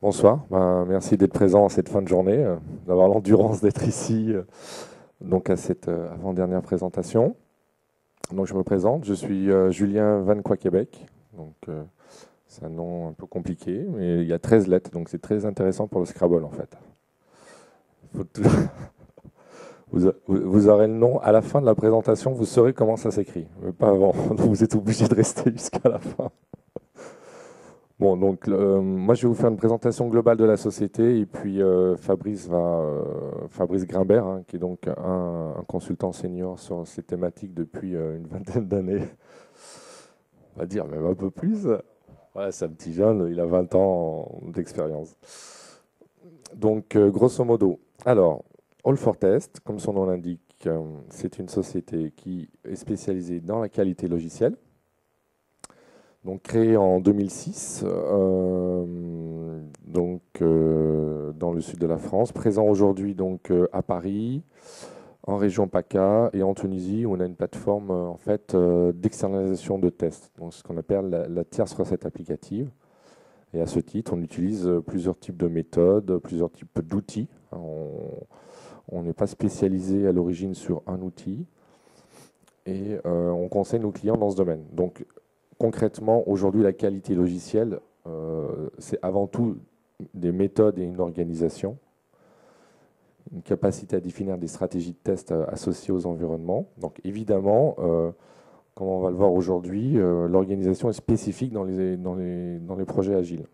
Bonsoir, merci d'être présent à cette fin de journée, d'avoir l'endurance d'être ici donc à cette avant-dernière présentation. Donc je me présente, je suis Julien Van Québec. Donc c'est un nom un peu compliqué, mais il y a 13 lettres, donc c'est très intéressant pour le Scrabble en fait. Vous aurez le nom à la fin de la présentation, vous saurez comment ça s'écrit, mais pas avant, donc vous êtes obligé de rester jusqu'à la fin. Bon, donc moi je vais vous faire une présentation globale de la société et puis Fabrice Grimbert, hein, qui est donc un consultant senior sur ces thématiques depuis une vingtaine d'années, on va dire même un peu plus. Ouais, c'est un petit jeune, il a 20 ans d'expérience. Donc grosso modo, alors All for Test, comme son nom l'indique, c'est une société qui est spécialisée dans la qualité logicielle. Donc créé en 2006, dans le sud de la France, présent aujourd'hui donc à Paris, en région PACA et en Tunisie où on a une plateforme en fait d'externalisation de tests, donc ce qu'on appelle la tierce recette applicative. Et à ce titre, on utilise plusieurs types de méthodes, plusieurs types d'outils. On n'est pas spécialisé à l'origine sur un outil et on conseille nos clients dans ce domaine. Donc concrètement, aujourd'hui, la qualité logicielle, c'est avant tout des méthodes et une organisation, une capacité à définir des stratégies de test associées aux environnements. Donc évidemment, comme on va le voir aujourd'hui, l'organisation est spécifique dans les projets agiles.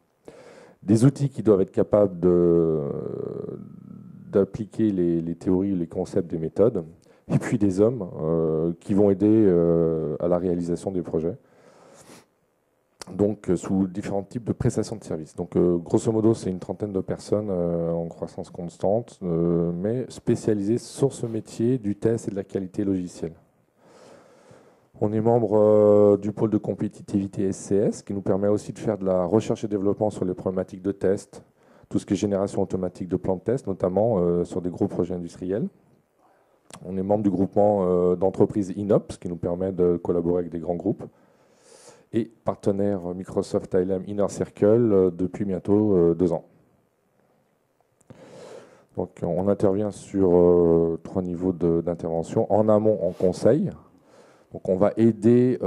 Des outils qui doivent être capables d'appliquer les théories, les concepts des méthodes, et puis des hommes qui vont aider à la réalisation des projets. Donc sous différents types de prestations de services. Donc grosso modo, c'est une trentaine de personnes en croissance constante, mais spécialisées sur ce métier du test et de la qualité logicielle. On est membre du pôle de compétitivité SCS, qui nous permet aussi de faire de la recherche et développement sur les problématiques de test, tout ce qui est génération automatique de plans de test, notamment sur des gros projets industriels. On est membre du groupement d'entreprises INOPS, qui nous permet de collaborer avec des grands groupes. Et partenaire Microsoft ILM Inner Circle depuis bientôt 2 ans. Donc on intervient sur 3 niveaux d'intervention. En amont, en conseil. Donc on va aider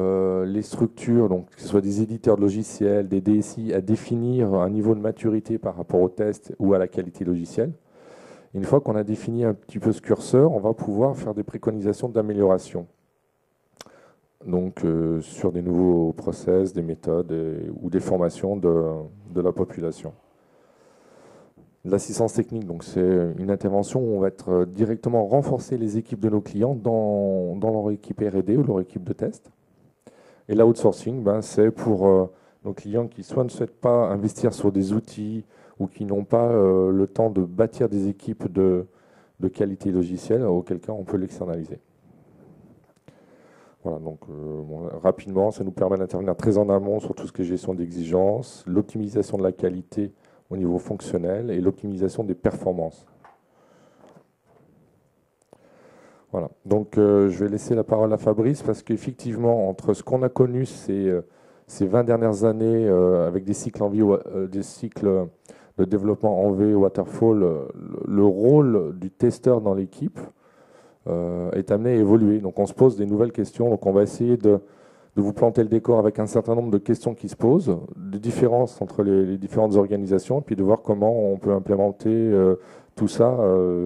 les structures, donc que ce soit des éditeurs de logiciels, des DSI, à définir un niveau de maturité par rapport au test ou à la qualité logicielle. Une fois qu'on a défini un petit peu ce curseur, on va pouvoir faire des préconisations d'amélioration. Donc sur des nouveaux process, des méthodes ou des formations de la population. L'assistance technique, donc c'est une intervention où on va être directement renforcer les équipes de nos clients dans leur équipe R&D ou leur équipe de test. Et l'outsourcing, c'est pour nos clients qui soit ne souhaitent pas investir sur des outils ou qui n'ont pas le temps de bâtir des équipes de qualité logicielle, auquel cas on peut l'externaliser. Voilà, donc rapidement, ça nous permet d'intervenir très en amont sur tout ce qui est gestion d'exigences, l'optimisation de la qualité au niveau fonctionnel et l'optimisation des performances. Voilà, donc je vais laisser la parole à Fabrice parce qu'effectivement, entre ce qu'on a connu ces 20 dernières années avec des cycles en V, des cycles de développement en V, Waterfall, le rôle du testeur dans l'équipe est amené à évoluer. Donc on se pose des nouvelles questions. Donc on va essayer de vous planter le décor avec un certain nombre de questions qui se posent, de différences entre les différentes organisations, et puis de voir comment on peut implémenter tout ça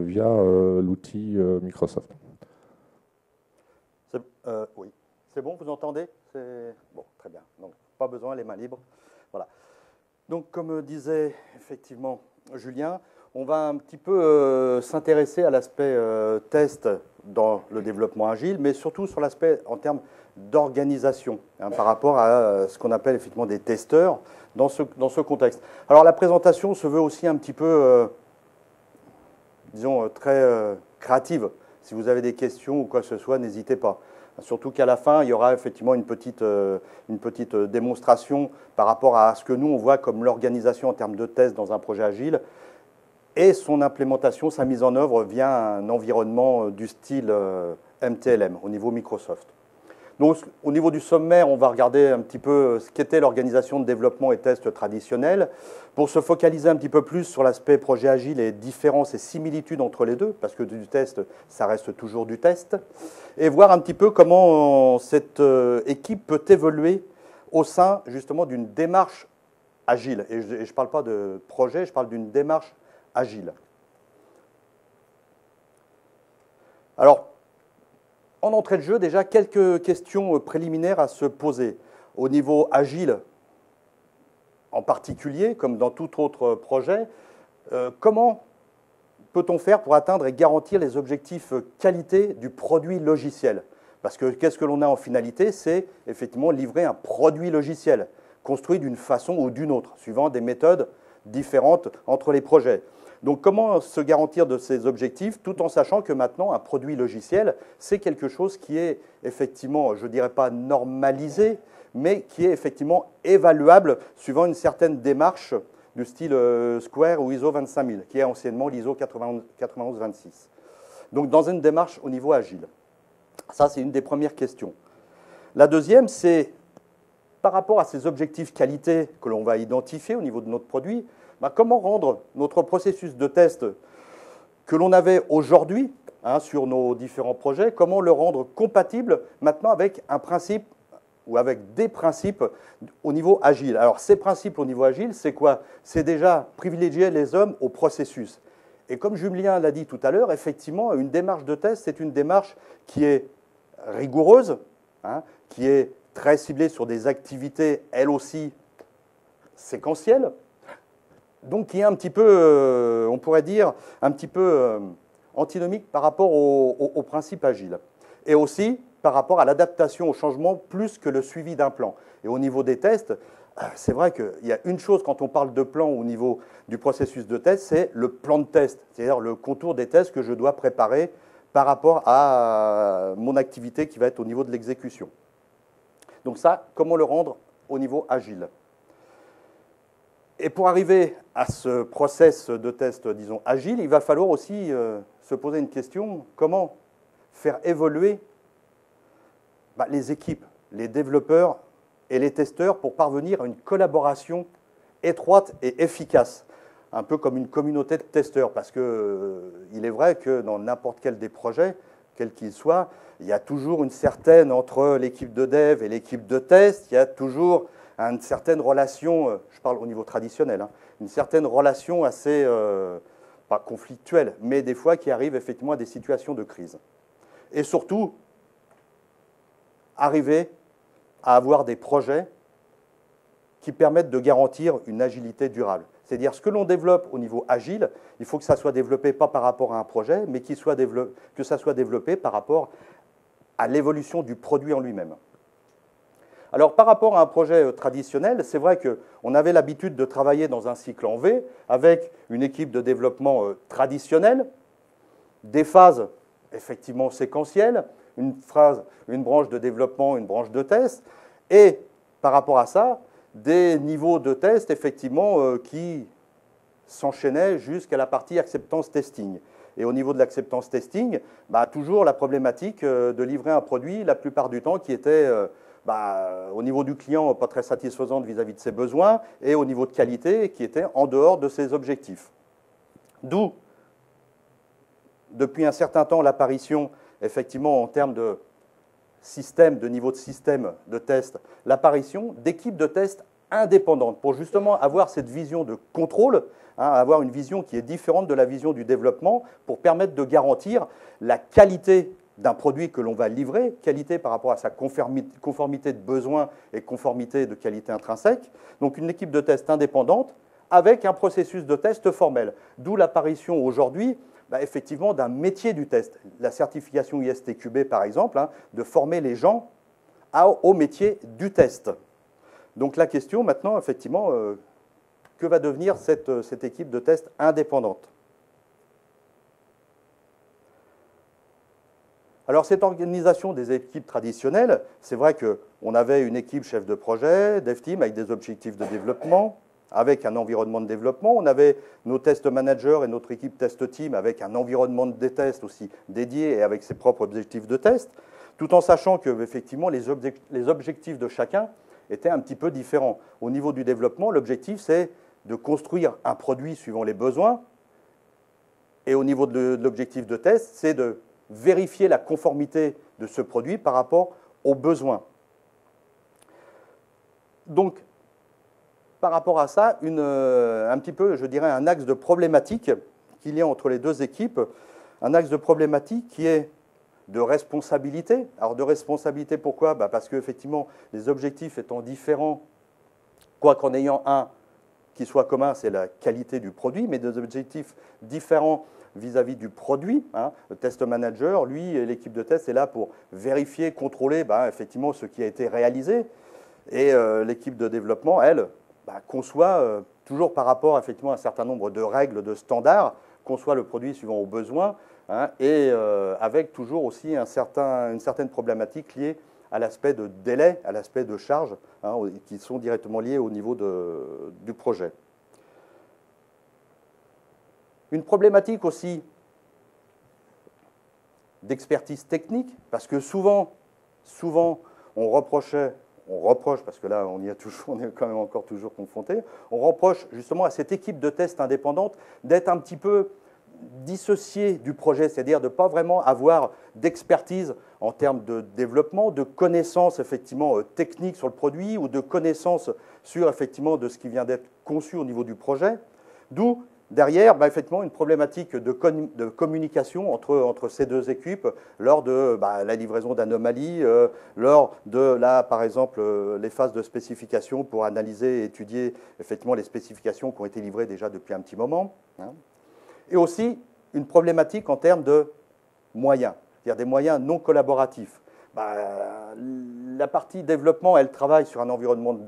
via l'outil Microsoft. Oui. C'est bon, vous entendez? Bon, très bien. Donc pas besoin, les mains libres. Voilà. Donc comme disait effectivement Julien, on va un petit peu s'intéresser à l'aspect test dans le développement agile, mais surtout sur l'aspect en termes d'organisation, par rapport à ce qu'on appelle effectivement des testeurs dans ce contexte. Alors la présentation se veut aussi un petit peu, disons, très créative. Si vous avez des questions ou quoi que ce soit, n'hésitez pas. Surtout qu'à la fin, il y aura effectivement une petite démonstration par rapport à ce que nous, on voit comme l'organisation en termes de test dans un projet agile et son implémentation, sa mise en œuvre via un environnement du style MTLM au niveau Microsoft. Donc, au niveau du sommaire, on va regarder un petit peu ce qu'était l'organisation de développement et test traditionnelle, pour se focaliser un petit peu plus sur l'aspect projet agile et différences et similitudes entre les deux, parce que du test, ça reste toujours du test, et voir un petit peu comment cette équipe peut évoluer au sein, justement, d'une démarche agile. Et je ne parle pas de projet, je parle d'une démarche agile. Alors, en entrée de jeu, déjà, quelques questions préliminaires à se poser. Au niveau agile, en particulier, comme dans tout autre projet, comment peut-on faire pour atteindre et garantir les objectifs qualité du produit logiciel? Parce que qu'est-ce que l'on a en finalité? C'est effectivement livrer un produit logiciel, construit d'une façon ou d'une autre, suivant des méthodes différentes entre les projets. Donc comment se garantir de ces objectifs tout en sachant que maintenant un produit logiciel, c'est quelque chose qui est effectivement, je ne dirais pas normalisé, mais qui est effectivement évaluable suivant une certaine démarche du style Square ou ISO 25000, qui est anciennement l'ISO 9126. Donc dans une démarche au niveau agile. Ça, c'est une des premières questions. La deuxième, c'est par rapport à ces objectifs qualité que l'on va identifier au niveau de notre produit, comment rendre notre processus de test que l'on avait aujourd'hui sur nos différents projets, comment le rendre compatible maintenant avec un principe ou avec des principes au niveau agile. Alors ces principes au niveau agile, c'est quoi? C'est déjà privilégier les hommes au processus. Et comme Julien l'a dit tout à l'heure, effectivement, une démarche de test, c'est une démarche qui est rigoureuse, qui est très ciblée sur des activités, elles aussi, séquentielles, donc qui est un petit peu, on pourrait dire, un petit peu antinomique par rapport au principe agile. Et aussi par rapport à l'adaptation au changement plus que le suivi d'un plan. Et au niveau des tests, c'est vrai qu'il y a une chose quand on parle de plan au niveau du processus de test, c'est le plan de test, c'est-à-dire le contour des tests que je dois préparer par rapport à mon activité qui va être au niveau de l'exécution. Donc ça, comment le rendre au niveau agile? Et pour arriver à ce process de test, disons, agile, il va falloir aussi se poser une question, comment faire évoluer les équipes, les développeurs et les testeurs pour parvenir à une collaboration étroite et efficace, un peu comme une communauté de testeurs, parce qu'il est vrai que dans n'importe quel des projets, quel qu'il soit, il y a toujours une certaine, entre l'équipe de dev et l'équipe de test, il y a toujours une certaine relation, je parle au niveau traditionnel, une certaine relation assez, pas conflictuelle, mais des fois qui arrive effectivement à des situations de crise. Et surtout, arriver à avoir des projets qui permettent de garantir une agilité durable. C'est-à-dire ce que l'on développe au niveau agile, il faut que ça soit développé pas par rapport à un projet, mais que ça soit développé par rapport à l'évolution du produit en lui-même. Alors par rapport à un projet traditionnel, c'est vrai qu'on avait l'habitude de travailler dans un cycle en V avec une équipe de développement traditionnelle, des phases effectivement séquentielles, une branche de développement, une branche de test, et par rapport à ça, des niveaux de test effectivement qui s'enchaînaient jusqu'à la partie acceptance testing. Et au niveau de l'acceptance testing, toujours la problématique de livrer un produit, la plupart du temps, qui était au niveau du client pas très satisfaisante vis-à-vis de ses besoins, et au niveau de qualité qui était en dehors de ses objectifs. D'où, depuis un certain temps, l'apparition, effectivement, en termes de système, de niveau de système de test, l'apparition d'équipes de test indépendantes pour justement avoir cette vision de contrôle, avoir une vision qui est différente de la vision du développement pour permettre de garantir la qualité d'un produit que l'on va livrer, qualité par rapport à sa conformité de besoin et conformité de qualité intrinsèque. Donc une équipe de test indépendante avec un processus de test formel. D'où l'apparition aujourd'hui effectivement d'un métier du test. La certification ISTQB, par exemple, de former les gens au métier du test. Donc la question maintenant, effectivement, que va devenir cette équipe de test indépendante? Alors cette organisation des équipes traditionnelles, c'est vrai qu'on avait une équipe chef de projet, dev team, avec des objectifs de développement, avec un environnement de développement. On avait nos test managers et notre équipe test team avec un environnement de test aussi dédié et avec ses propres objectifs de test. tout en sachant que effectivement les objectifs de chacun étaient un petit peu différents. Au niveau du développement, l'objectif c'est de construire un produit suivant les besoins, et au niveau de l'objectif de test, c'est de vérifier la conformité de ce produit par rapport aux besoins. Donc, par rapport à ça, un petit peu, je dirais, un axe de problématique qu'il y a entre les deux équipes, un axe de problématique qui est de responsabilité. Alors, de responsabilité, pourquoi? Parce qu'effectivement, les objectifs étant différents, quoi qu'en ayant un qui soit commun, c'est la qualité du produit, mais des objectifs différents vis-à-vis du produit. Le test manager, lui, et l'équipe de test est là pour vérifier, contrôler effectivement ce qui a été réalisé. Et l'équipe de développement, elle, conçoit toujours par rapport effectivement à un certain nombre de règles, de standards, conçoit le produit suivant aux besoins, et avec toujours aussi une certaine problématique liée à l'aspect de délai, à l'aspect de charge, qui sont directement liés au niveau du projet. Une problématique aussi d'expertise technique, parce que souvent on reproche, parce que là on y a toujours, on est quand même encore toujours confronté, on reproche justement à cette équipe de test indépendante d'être un petit peu dissociée du projet, c'est-à-dire de ne pas vraiment avoir d'expertise en termes de développement, de connaissances effectivement techniques sur le produit ou de connaissances sur effectivement de ce qui vient d'être conçu au niveau du projet, d'où derrière, effectivement, une problématique de communication entre ces deux équipes lors de la livraison d'anomalies, lors de, là, par exemple, les phases de spécification pour analyser et étudier effectivement les spécifications qui ont été livrées déjà depuis un petit moment. Et aussi une problématique en termes de moyens, c'est-à-dire des moyens non collaboratifs. La partie développement, elle travaille sur un environnement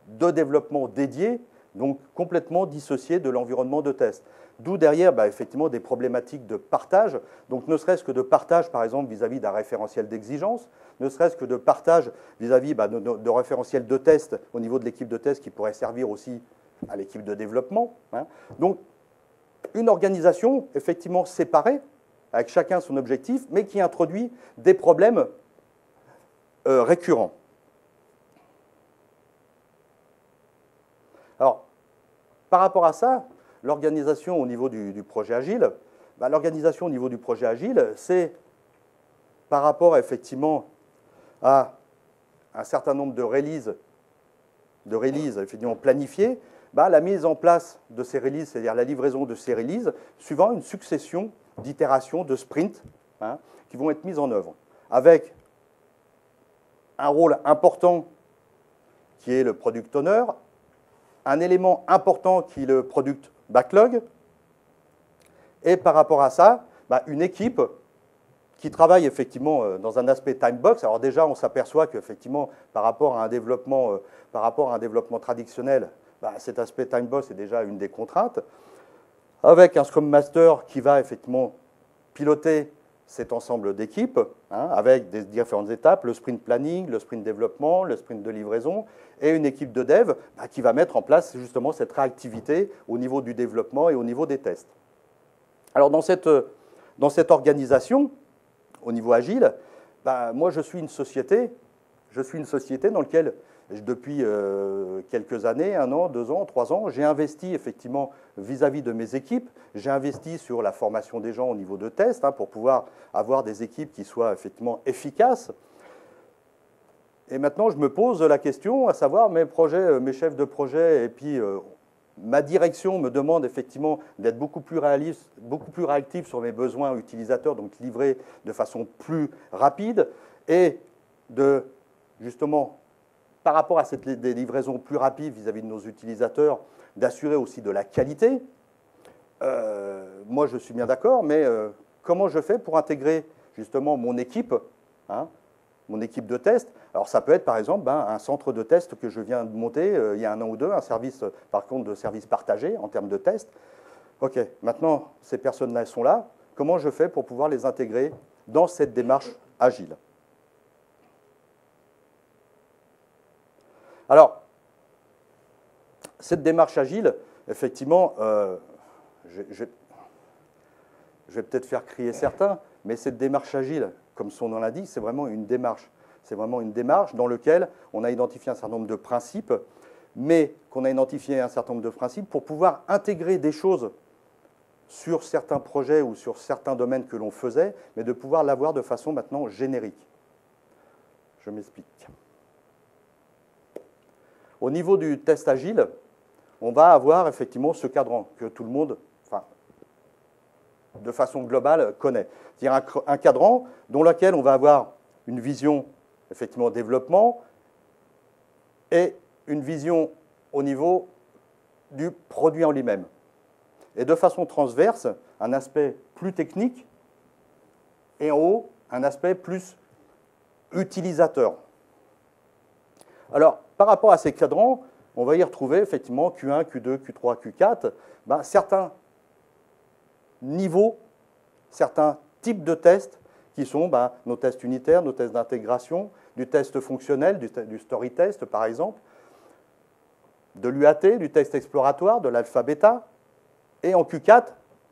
de développement dédié, donc complètement dissocié de l'environnement de test. D'où derrière, effectivement, des problématiques de partage, donc ne serait-ce que de partage, par exemple, vis-à-vis d'un référentiel d'exigence, ne serait-ce que de partage vis-à-vis de référentiels de test au niveau de l'équipe de test qui pourrait servir aussi à l'équipe de développement. Donc, une organisation, effectivement, séparée, avec chacun son objectif, mais qui introduit des problèmes récurrents. Alors, par rapport à ça, l'organisation au niveau du projet Agile, l'organisation au niveau du projet Agile, c'est par rapport effectivement à un certain nombre de releases effectivement planifiées, la mise en place de ces releases, c'est-à-dire la livraison de ces releases, suivant une succession d'itérations, de sprints, qui vont être mises en œuvre, avec un rôle important qui est le product owner, un élément important qui est le product backlog, et par rapport à ça, une équipe qui travaille effectivement dans un aspect time box. Alors déjà, on s'aperçoit qu'effectivement, par rapport à un développement traditionnel, cet aspect time box est déjà une des contraintes, avec un Scrum Master qui va effectivement piloter cet ensemble d'équipes, avec des différentes étapes, le sprint planning, le sprint développement, le sprint de livraison, et une équipe de dev qui va mettre en place justement cette réactivité au niveau du développement et au niveau des tests. Alors dans cette organisation, au niveau agile, moi je suis une société dans laquelle, depuis quelques années, 1 an, 2 ans, 3 ans, j'ai investi effectivement vis-à-vis de mes équipes, j'ai investi sur la formation des gens au niveau de tests, pour pouvoir avoir des équipes qui soient effectivement efficaces. Et maintenant, je me pose la question, à savoir, mes chefs de projet et puis ma direction me demande effectivement d'être beaucoup plus réactif sur mes besoins utilisateurs, donc livrer de façon plus rapide, et de, justement, par rapport à des livraisons plus rapides vis-à-vis de nos utilisateurs, d'assurer aussi de la qualité. Moi, je suis bien d'accord, mais comment je fais pour intégrer justement mon équipe de test? Alors, ça peut être, par exemple, un centre de test que je viens de monter il y a 1 an ou 2, un service, par contre, de service partagé en termes de test. OK, maintenant, ces personnes-là sont là. Comment je fais pour pouvoir les intégrer dans cette démarche agile? Alors, cette démarche agile, effectivement, je vais peut-être faire crier certains, mais cette démarche agile, comme son nom l'indique, c'est vraiment une démarche. C'est vraiment une démarche dans laquelle on a identifié un certain nombre de principes, mais qu'on a identifié un certain nombre de principes pour pouvoir intégrer des choses sur certains projets ou sur certains domaines que l'on faisait, mais de pouvoir l'avoir de façon maintenant générique. Je m'explique. Au niveau du test agile, on va avoir effectivement ce cadran que tout le monde, enfin, de façon globale, connaît. C'est-à-dire un cadran dans lequel on va avoir une vision effectivement développement et une vision au niveau du produit en lui-même. Et de façon transverse, un aspect plus technique et en haut, un aspect plus utilisateur. Alors, par rapport à ces cadrans, on va y retrouver effectivement Q1, Q2, Q3, Q4, certains niveaux, certains types de tests qui sont nos tests unitaires, nos tests d'intégration, du test fonctionnel, du story test par exemple, de l'UAT, du test exploratoire, de l'alpha-bêta, et en Q4,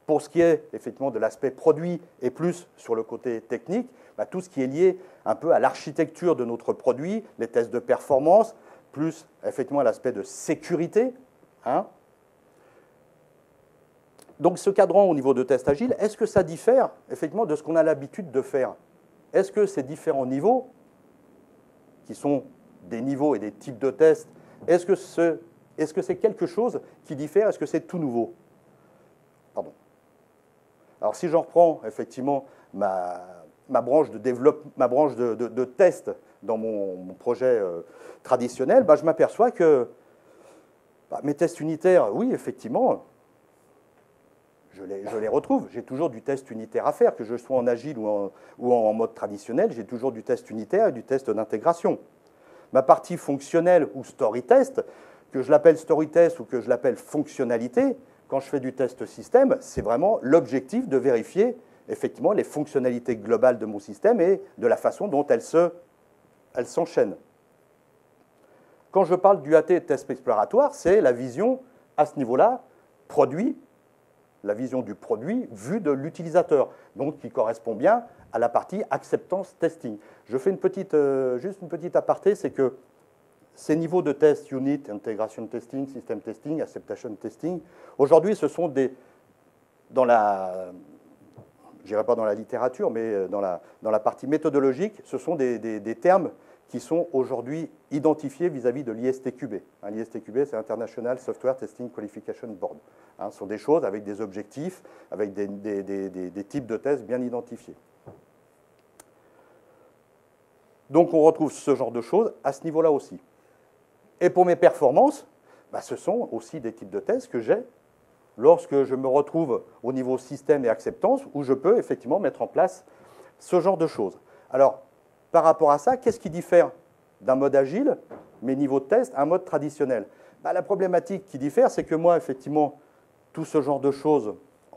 pour ce qui est effectivement de l'aspect produit et plus sur le côté technique, tout ce qui est lié un peu à l'architecture de notre produit, les tests de performance, plus effectivement à l'aspect de sécurité. Donc ce cadran au niveau de test agile, est-ce que ça diffère effectivement de ce qu'on a l'habitude de faire? Est-ce que ces différents niveaux, qui sont des niveaux et des types de tests, est-ce que c'est quelque chose qui diffère? Est-ce que c'est tout nouveau? Pardon. Alors si j'en reprends effectivement ma branche de développement, ma branche de test dans mon projet traditionnel, je m'aperçois que mes tests unitaires, oui, effectivement, je les retrouve. J'ai toujours du test unitaire à faire, que je sois en agile ou en mode traditionnel, j'ai toujours du test unitaire et du test d'intégration. Ma partie fonctionnelle ou story test, que je l'appelle story test ou que je l'appelle fonctionnalité, quand je fais du test système, c'est vraiment l'objectif de vérifier effectivement les fonctionnalités globales de mon système et de la façon dont elles s'enchaînent. Quand je parle d'UAT et de test exploratoire, c'est la vision à ce niveau-là, produit, la vision du produit vue de l'utilisateur, donc qui correspond bien à la partie acceptance testing. Je fais juste une petite aparté, c'est que ces niveaux de test, unit, integration testing, system testing, acceptation testing, aujourd'hui, ce sont je n'irai pas dans la littérature, mais dans la partie méthodologique, ce sont des termes qui sont aujourd'hui identifiés vis-à-vis de l'ISTQB. L'ISTQB, c'est International Software Testing Qualification Board. Ce sont des choses avec des objectifs, avec des types de tests bien identifiés. Donc, on retrouve ce genre de choses à ce niveau-là aussi. Et pour mes performances, ce sont aussi des types de tests que j'ai lorsque je me retrouve au niveau système et acceptance, où je peux effectivement mettre en place ce genre de choses. Alors, par rapport à ça, qu'est-ce qui diffère d'un mode agile, mes niveaux de test, à un mode traditionnel? La problématique qui diffère, c'est que moi, effectivement, tout ce genre de choses,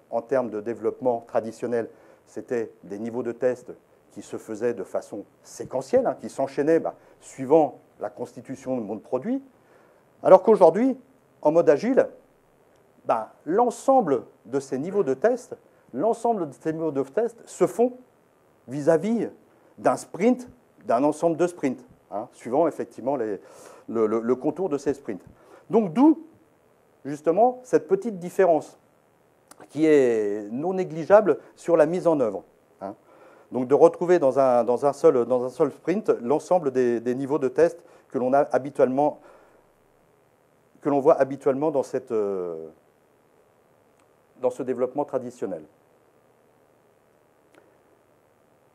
en termes de développement traditionnel, c'était des niveaux de test qui se faisaient de façon séquentielle, qui s'enchaînaient suivant la constitution de mon produit, alors qu'aujourd'hui, en mode agile, l'ensemble de ces niveaux de test, se font vis-à-vis d'un sprint, d'un ensemble de sprints, suivant effectivement le contour de ces sprints. Donc d'où, justement, cette petite différence qui est non négligeable sur la mise en œuvre. Donc de retrouver dans un seul sprint l'ensemble des niveaux de test que l'on voit habituellement dans ce développement traditionnel.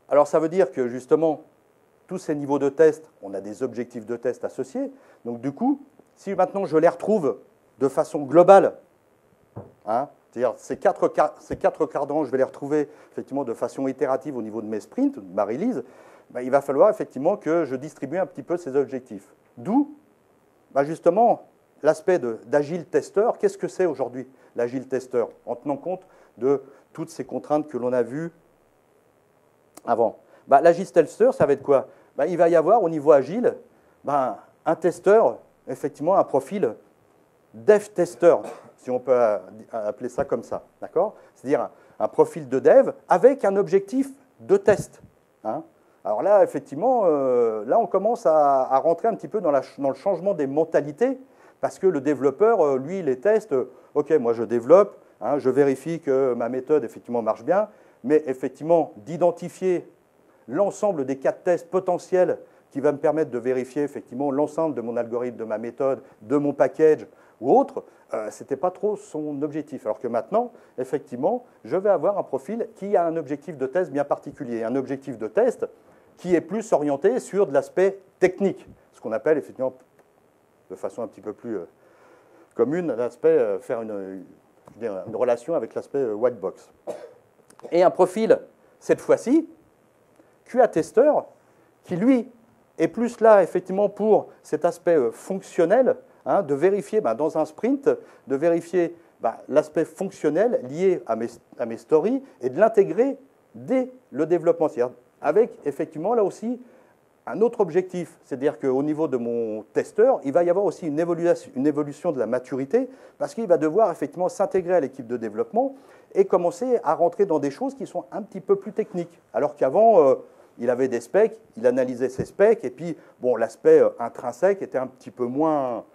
Alors ça veut dire que justement, tous ces niveaux de test, on a des objectifs de test associés. Donc du coup, si maintenant je les retrouve de façon globale, c'est-à-dire ces quatre cadrans, je vais les retrouver effectivement de façon itérative au niveau de mes sprints, de ma release, il va falloir effectivement que je distribue un petit peu ces objectifs. D'où justement l'aspect d'agile testeur. Qu'est-ce que c'est aujourd'hui l'agile testeur, en tenant compte de toutes ces contraintes que l'on a vues avant? L'agile testeur, ça va être quoi? Il va y avoir au niveau agile un testeur, effectivement un profil dev testeur, si on peut appeler ça comme ça, d'accord? C'est-à-dire un profil de dev avec un objectif de test. hein. Alors là, effectivement, là, on commence à rentrer un petit peu dans le changement des mentalités, parce que le développeur, lui, les tests, OK, moi, je développe, hein, je vérifie que ma méthode, effectivement, marche bien, mais effectivement, d'identifier l'ensemble des cas de test potentiels qui va me permettre de vérifier, effectivement, l'ensemble de mon algorithme, de ma méthode, de mon package ou autre, ce n'était pas trop son objectif. Alors que maintenant, effectivement, je vais avoir un profil qui a un objectif de test bien particulier, un objectif de test qui est plus orienté sur de l'aspect technique, ce qu'on appelle effectivement, de façon un petit peu plus commune, l'aspect faire une relation avec l'aspect white box. Et un profil, cette fois-ci, QA-testeur, qui lui est plus là effectivement pour cet aspect fonctionnel, hein, de vérifier dans un sprint, de vérifier l'aspect fonctionnel lié à mes stories et de l'intégrer dès le développement. C'est-à-dire avec, effectivement, là aussi, un autre objectif. C'est-à-dire qu'au niveau de mon testeur, il va y avoir aussi une évolution de la maturité parce qu'il va devoir, effectivement, s'intégrer à l'équipe de développement et commencer à rentrer dans des choses qui sont un petit peu plus techniques. Alors qu'avant, il avait des specs, il analysait ses specs, et puis, bon, l'aspect intrinsèque était un petit peu moins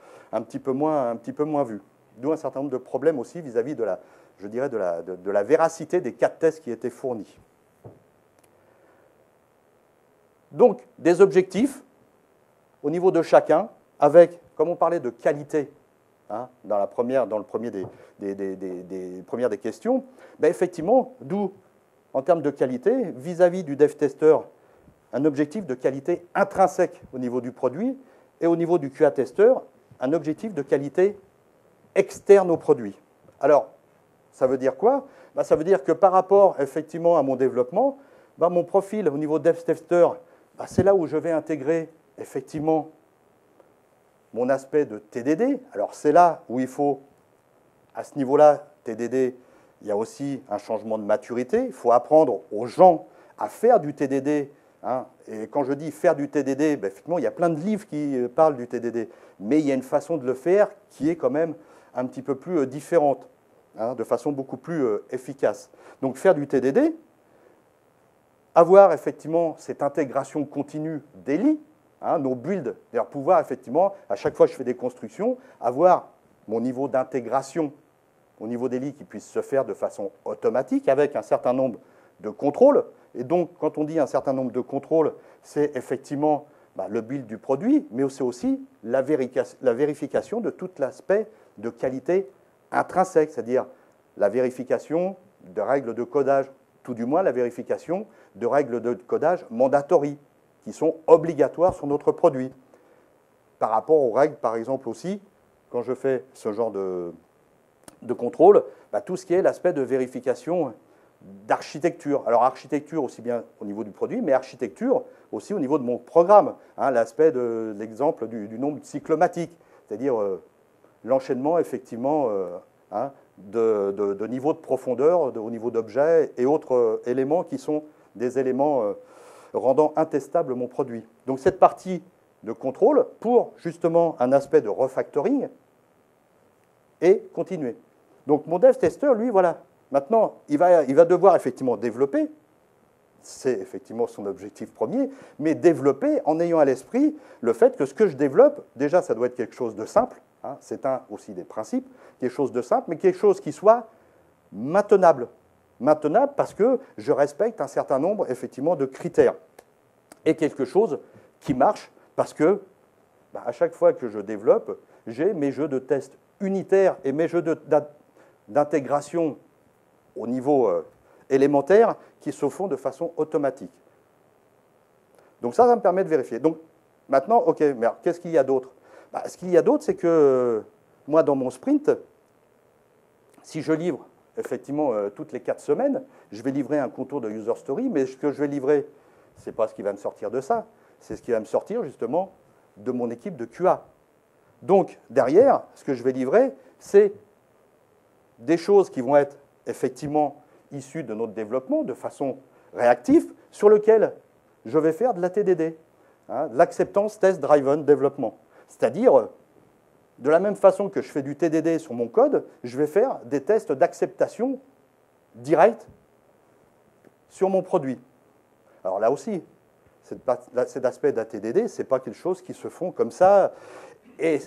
vu. D'où un certain nombre de problèmes aussi vis-à-vis de la, je dirais, de la véracité des cas de test qui étaient fournis. Donc, des objectifs au niveau de chacun, avec, comme on parlait de qualité, hein, dans le premier premières des questions, effectivement, d'où, en termes de qualité, vis-à-vis du dev tester, un objectif de qualité intrinsèque au niveau du produit, et au niveau du QA tester, un objectif de qualité externe au produit. Alors, ça veut dire quoi? Ça veut dire que par rapport, effectivement, à mon développement, mon profil au niveau dev tester, c'est là où je vais intégrer effectivement mon aspect de TDD. Alors c'est là où il faut, à ce niveau-là, TDD, il y a aussi un changement de maturité. Il faut apprendre aux gens à faire du TDD. Hein. Et quand je dis faire du TDD, effectivement, il y a plein de livres qui parlent du TDD. Mais il y a une façon de le faire qui est quand même un petit peu plus différente, hein, de façon beaucoup plus efficace. Donc faire du TDD, avoir effectivement cette intégration continue d'Eli, hein, nos builds, d'ailleurs pouvoir effectivement, à chaque fois que je fais des constructions, avoir mon niveau d'intégration au niveau d'Eli qui puisse se faire de façon automatique avec un certain nombre de contrôles. Et donc, quand on dit un certain nombre de contrôles, c'est effectivement le build du produit, mais c'est aussi la vérification de tout l'aspect de qualité intrinsèque, c'est-à-dire la vérification de règles de codage, tout du moins la vérification de règles de codage mandatory, qui sont obligatoires sur notre produit. Par rapport aux règles, par exemple aussi, quand je fais ce genre de contrôle, tout ce qui est l'aspect de vérification d'architecture. Alors architecture aussi bien au niveau du produit, mais architecture aussi au niveau de mon programme. Hein, l'aspect de l'exemple du nombre cyclomatique, c'est-à-dire l'enchaînement effectivement de niveau de profondeur, au niveau d'objets et autres éléments qui sont des éléments rendant intestable mon produit. Donc cette partie de contrôle pour justement un aspect de refactoring et continuer. Donc mon dev tester, lui, voilà, maintenant il va devoir effectivement développer, c'est effectivement son objectif premier, mais développer en ayant à l'esprit le fait que ce que je développe, déjà ça doit être quelque chose de simple, hein, c'est un aussi des principes, quelque chose de simple, mais quelque chose qui soit maintenable. Maintenable parce que je respecte un certain nombre effectivement de critères. Et quelque chose qui marche parce que à chaque fois que je développe, j'ai mes jeux de test unitaires et mes jeux d'intégration au niveau élémentaire qui se font de façon automatique. Donc ça me permet de vérifier. Donc maintenant, OK, mais qu'est-ce qu'il y a d'autre? Ce qu'il y a d'autre, c'est que moi, dans mon sprint, si je livre effectivement toutes les 4 semaines, je vais livrer un contour de user story, mais ce que je vais livrer, ce n'est pas ce qui va me sortir de ça, c'est ce qui va me sortir justement de mon équipe de QA. Donc derrière, ce que je vais livrer, c'est des choses qui vont être effectivement issues de notre développement de façon réactive, sur lequel je vais faire de la TDD, hein, de l'acceptance test driven development. C'est-à-dire, de la même façon que je fais du TDD sur mon code, je vais faire des tests d'acceptation directe sur mon produit. Alors là aussi, cet aspect d'ATDD, ce n'est pas quelque chose qui se font comme ça. Et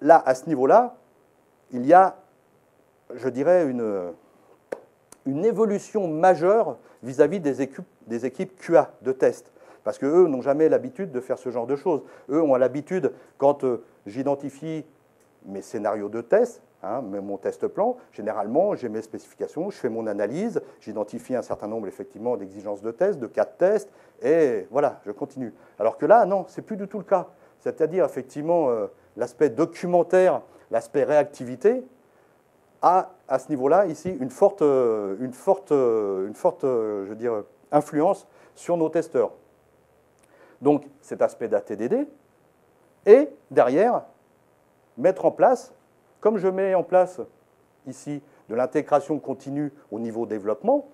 là, à ce niveau-là, il y a, je dirais, une évolution majeure vis-à-vis des équipes QA de test. Parce qu'eux n'ont jamais l'habitude de faire ce genre de choses. Eux ont l'habitude, quand j'identifie mes scénarios de test, mon test plan, généralement, j'ai mes spécifications, je fais mon analyse, j'identifie un certain nombre, effectivement, d'exigences de test, de cas de test, et voilà, je continue. Alors que là, non, c'est plus du tout le cas. C'est-à-dire, effectivement, l'aspect documentaire, l'aspect réactivité, a, à ce niveau-là, ici, une forte je veux dire, influence sur nos testeurs. Donc, cet aspect d'ATDD, et derrière, mettre en place, comme je mets en place ici de l'intégration continue au niveau développement,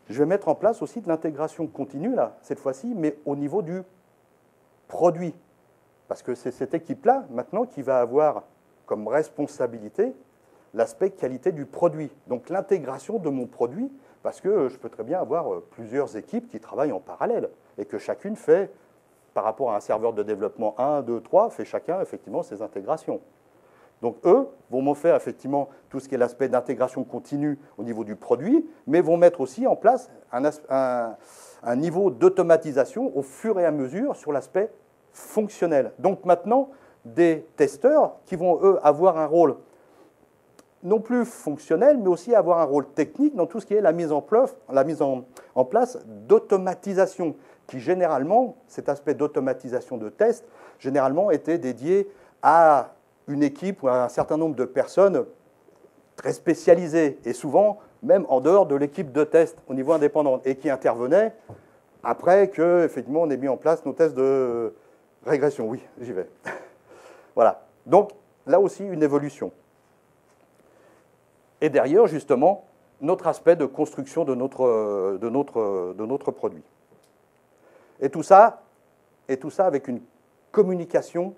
je vais mettre en place aussi de l'intégration continue, là, cette fois-ci, mais au niveau du produit. Parce que c'est cette équipe-là, maintenant, qui va avoir comme responsabilité l'aspect qualité du produit. Donc l'intégration de mon produit, parce que je peux très bien avoir plusieurs équipes qui travaillent en parallèle et que chacune fait, par rapport à un serveur de développement 1, 2, 3, fait chacun effectivement ses intégrations. Donc eux vont me faire effectivement tout ce qui est l'aspect d'intégration continue au niveau du produit, mais vont mettre aussi en place un niveau d'automatisation au fur et à mesure sur l'aspect fonctionnel. Donc maintenant, des testeurs qui vont, eux, avoir un rôle non plus fonctionnel, mais aussi avoir un rôle technique dans tout ce qui est la mise en place d'automatisation, qui généralement, cet aspect d'automatisation de test, généralement était dédié à une équipe ou à un certain nombre de personnes très spécialisées, et souvent même en dehors de l'équipe de test au niveau indépendant, et qui intervenaient après que, effectivement, on ait mis en place nos tests de régression. Oui, j'y vais. Voilà. Donc, là aussi, une évolution. Et derrière, justement, notre aspect de construction de notre produit. Et tout ça avec une communication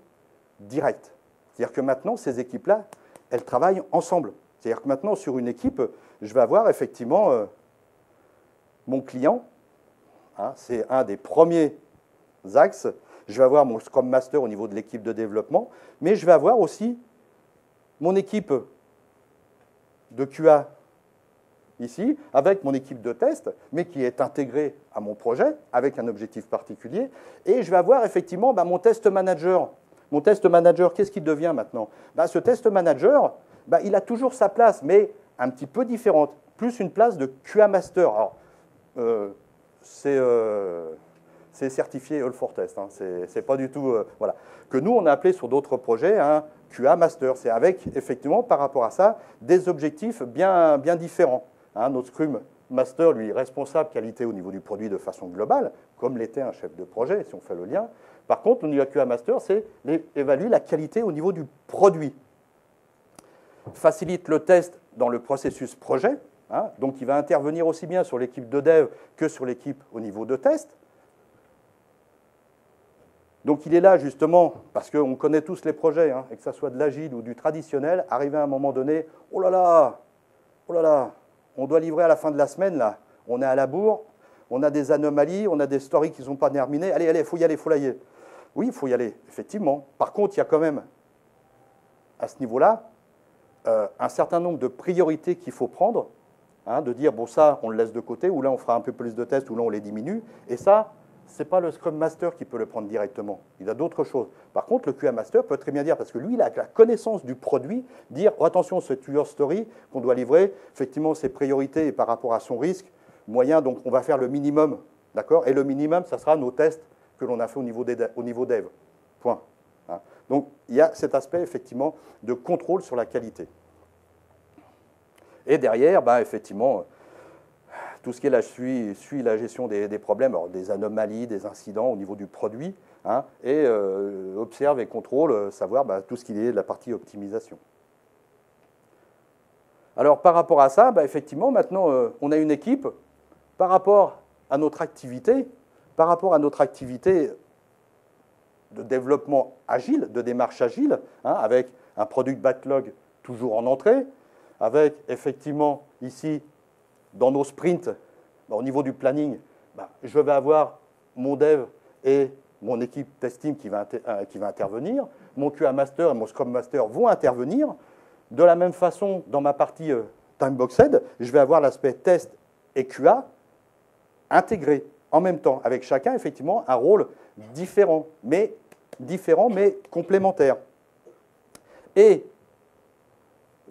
directe. C'est-à-dire que maintenant, ces équipes-là, elles travaillent ensemble. C'est-à-dire que maintenant, sur une équipe, je vais avoir effectivement mon client, c'est un des premiers axes, je vais avoir mon Scrum Master au niveau de l'équipe de développement, mais je vais avoir aussi mon équipe de QA ici, avec mon équipe de test, mais qui est intégrée à mon projet, avec un objectif particulier, et je vais avoir effectivement mon test manager. Mon test manager, qu'est-ce qu'il devient maintenant? Ce test manager, il a toujours sa place, mais un petit peu différente, plus une place de QA Master. Alors, c'est certifié All for Test, c'est pas du tout... voilà. Que nous, on a appelé sur d'autres projets QA Master. C'est avec, effectivement, par rapport à ça, des objectifs bien différents. Notre Scrum Master, lui, responsable qualité au niveau du produit de façon globale, comme l'était un chef de projet, si on fait le lien. Par contre, au niveau QA Master, c'est évaluer la qualité au niveau du produit. Facilite le test dans le processus projet, donc il va intervenir aussi bien sur l'équipe de dev que sur l'équipe au niveau de test. Donc il est là justement, parce qu'on connaît tous les projets, et que ce soit de l'agile ou du traditionnel, arrivé à un moment donné, oh là là, on doit livrer à la fin de la semaine, là, on est à la bourre, on a des anomalies, on a des stories qui ne sont pas terminées, allez, il faut y aller, il faut y aller. Oui, il faut y aller, effectivement. Par contre, il y a quand même, à ce niveau-là, un certain nombre de priorités qu'il faut prendre, de dire, bon ça, on le laisse de côté, ou là on fera un peu plus de tests, ou là on les diminue, et ça, ce n'est pas le Scrum Master qui peut le prendre directement. Il a d'autres choses. Par contre, le QA Master peut très bien dire, parce que lui, il a la connaissance du produit, dire, oh, attention, c'est your story qu'on doit livrer, effectivement, ses priorités et par rapport à son risque moyen, donc on va faire le minimum, d'accord? Et le minimum, ça sera nos tests que l'on a fait au niveau dev. Point. Donc, il y a cet aspect, effectivement, de contrôle sur la qualité. Et derrière, effectivement, tout ce qui est suit la gestion des problèmes, alors des anomalies, des incidents au niveau du produit, et observe et contrôle, savoir tout ce qui est de la partie optimisation. Alors, par rapport à ça, effectivement, maintenant, on a une équipe, par rapport à notre activité de développement agile, de démarche agile, avec un product backlog toujours en entrée, avec effectivement ici, dans nos sprints, au niveau du planning, je vais avoir mon dev et mon équipe testing qui va intervenir, mon QA Master et mon Scrum Master vont intervenir. De la même façon, dans ma partie Timeboxed, je vais avoir l'aspect test et QA intégrés en même temps, avec chacun, effectivement, un rôle différent, mais complémentaire. Et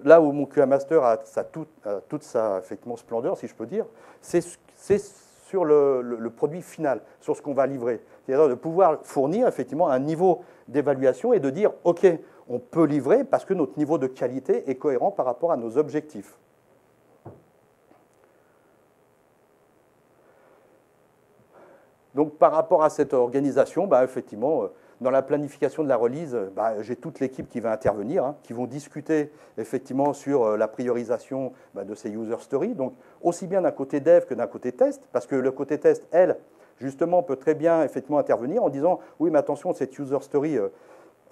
là où mon QA Master a toute sa effectivement, splendeur, si je peux dire, c'est sur le produit final, sur ce qu'on va livrer. C'est-à-dire de pouvoir fournir effectivement un niveau d'évaluation et de dire « OK, on peut livrer parce que notre niveau de qualité est cohérent par rapport à nos objectifs ». Donc par rapport à cette organisation, effectivement, dans la planification de la release, j'ai toute l'équipe qui va intervenir, qui vont discuter effectivement sur la priorisation de ces user stories. Donc aussi bien d'un côté dev que d'un côté test, parce que le côté test, elle, justement, peut très bien effectivement intervenir en disant oui, mais attention, cette user story,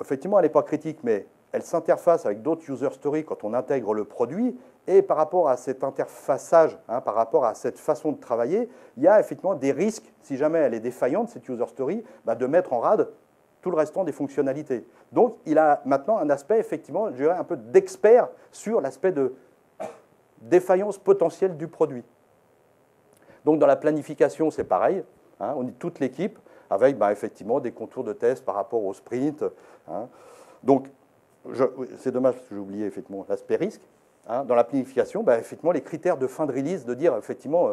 effectivement, elle n'est pas critique, mais elle s'interface avec d'autres user stories quand on intègre le produit. Et par rapport à cet interfaçage, par rapport à cette façon de travailler, il y a effectivement des risques, si jamais elle est défaillante, cette user story, de mettre en rade tout le restant des fonctionnalités. Donc, il a maintenant un aspect, effectivement, je dirais un peu d'expert sur l'aspect de défaillance potentielle du produit. Donc, dans la planification, c'est pareil. On est toute l'équipe avec, effectivement, des contours de test par rapport au sprint. Donc, c'est dommage parce que j'ai oublié, effectivement, l'aspect risque. Dans la planification, effectivement, les critères de fin de release, de dire, effectivement,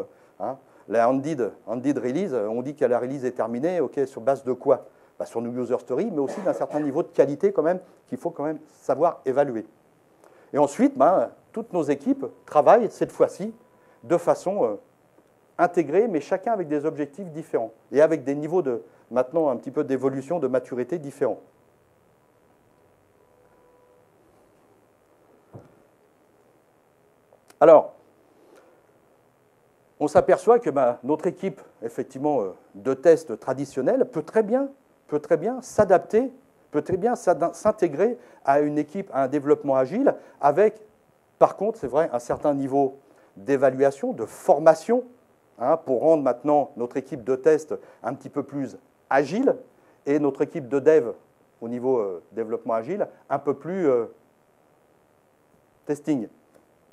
la ended release, on dit que la release est terminée, OK, sur base de quoi? Sur nos user stories, mais aussi d'un certain niveau de qualité quand même qu'il faut quand même savoir évaluer. Et ensuite, toutes nos équipes travaillent cette fois-ci de façon intégrée, mais chacun avec des objectifs différents et avec des niveaux de, maintenant, un petit peu d'évolution, de maturité différents. Alors, on s'aperçoit que notre équipe, effectivement, de test traditionnelle peut très bien s'adapter, peut très bien s'intégrer à une équipe, à un développement agile, avec, par contre, c'est vrai, un certain niveau d'évaluation, de formation, pour rendre maintenant notre équipe de test un petit peu plus agile et notre équipe de dev au niveau développement agile un peu plus testing.